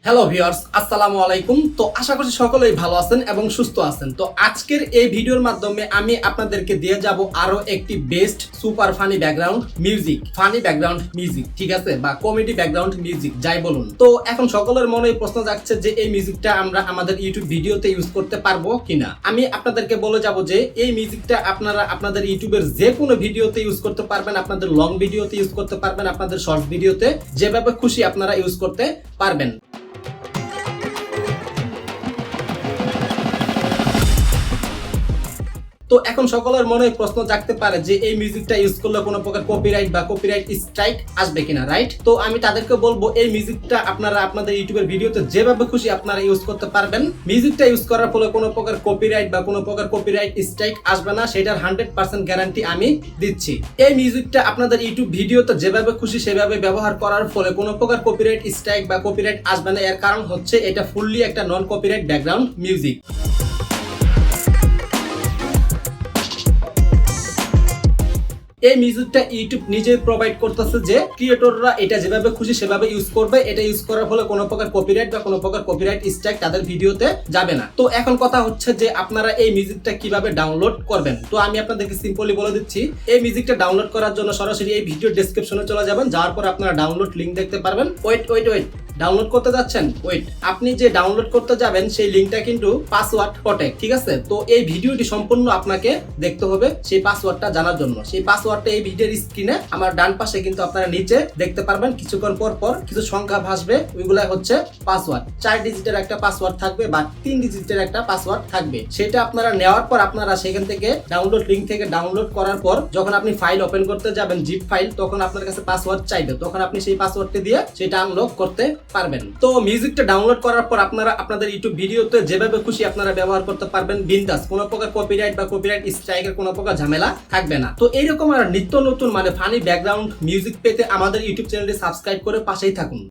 Hello viewers, আসসালামু আলাইকুম। তো আশা করছি সকলেই ভালো আছেন এবং সুস্থ আছেন। তো আজকের এই ভিডিওর মাধ্যমে আমি আপনাদেরকে দিয়ে যাব আরো একটি best super funny background music, ঠিক আছে, বা কমেডি ব্যাকগ্রাউন্ড মিউজিক যাই বলুন। তো এখন সকলের মনে প্রশ্ন জাগছে যে এই মিউজিকটা আমরা আমাদের ইউটিউব ভিডিওতে ইউজ করতে পারবো কিনা। আমি আপনাদেরকে বলে যাব যে এই মিউজিকটা আপনারা আপনাদের ইউটিউবের যে কোনো ভিডিওতে ইউজ করতে পারবেন, আপনাদের লং ভিডিওতে ইউজ করতে পারবেন, আপনাদের শর্ট ভিডিওতে যেভাবে খুশি আপনারা ইউজ করতে পারবেন। তো এখন সকলের মনে প্রশ্ন জাগতে পারে যে এই মিউজিকটা ইউজ করলে কোনো প্রকার কপিরাইট বা কপিরাইট স্ট্রাইক আসবে কিনা, রাইট? তো আমি তাদেরকে বলবো এই মিউজিকটা আপনারা আপনাদের ইউটিউবের ভিডিওতে যেভাবে খুশি আপনারা ইউজ করতে পারবেন। মিউজিকটা ইউজ করার ফলে কোনো প্রকার কপিরাইট বা কোনো প্রকার কপিরাইট স্ট্রাইক আসবে না, সেটার 100% গ্যারান্টি আমি দিচ্ছি। এই মিউজিকটা আপনাদের ইউটিউব ভিডিওতে যেভাবে খুশি সেভাবে ব্যবহার করার ফলে কোনো প্রকার কপিরাইট স্ট্রাইক বা কপিরাইট আসবে না। এর কারণ হচ্ছে এটা ফুললি একটা নন কপিরাইট ব্যাকগ্রাউন্ড মিউজিক। এই মিউজিকটা ইউটিউব নিজেই প্রোভাইড করতেছে যে ক্রিয়েটররা এটা যেভাবে খুশি সেভাবে ইউজ করবে। এটা ইউজ করার ফলে কোনো প্রকার কপিরাইট বা কোনো প্রকার কপিরাইট স্ট্রাইক তাদের ভিডিওতে যাবে না। তো এখন কথা হচ্ছে যে আপনারা এই মিউজিকটা কিভাবে ডাউনলোড করবেন। তো আমি আপনাদেরকে সিম্পলি বলে দিচ্ছি। এই মিউজিকটা ডাউনলোড করার জন্য সরাসরি এই ভিডিও ডেসক্রিপশনে চলে যাবেন, যাওয়ার পর আপনারা ডাউনলোড লিংক দেখতে পারবেন। ওয়েট ডাউনলোড করতে যাচ্ছেন, আপনি যে ডাউনলোড করতে যাবেন সেই লিংকটা কিন্তু পাসওয়ার্ড প্রটেক্ট, ঠিক আছে? তো এই ভিডিওটি সম্পূর্ণ আপনাকে দেখতে হবে সেই পাসওয়ার্ডটা জানার জন্য। সেই পাসওয়ার্ডটা এই ভিডিওর স্ক্রিনে আমার ডান পাশে কিন্তু আপনারা নিচে দেখতে পারবেন। কিছুক্ষণ পর কিছু সংখ্যা ভাসবে, ওইগুলাই হচ্ছে পাসওয়ার্ড। 4 ডিজিটের একটা পাসওয়ার্ড থাকবে বা 3 ডিজিটের একটা পাসওয়ার্ড থাকবে। সেটা আপনারা নেওয়ার পর আপনারা সেখান থেকে ডাউনলোড লিংক থেকে ডাউনলোড করার পর যখন আপনি ফাইল ওপেন করতে যাবেন, জিপ ফাইল, তখন আপনার কাছে পাসওয়ার্ড চাইবে। তখন আপনি সেই পাসওয়ার্ডটি দিয়ে সেটা আনলক করতে পারবেন। তো মিউজিকটা ডাউনলোড করার পর আপনারা আপনাদের ইউটিউব ভিডিওতে যেভাবে খুশি আপনারা ব্যবহার করতে পারবেন বিন্দাস। কোনো প্রকার কপিরাইট বা কপিরাইট স্ট্রাইকের কোনো প্রকার ঝামেলা থাকবে না। তো এইরকম আর নিত্য নতুন ফানি ব্যাকগ্রাউন্ড মিউজিক পেতে আমাদের ইউটিউব চ্যানেলটি সাবস্ক্রাইব করে পাশেই থাকুন।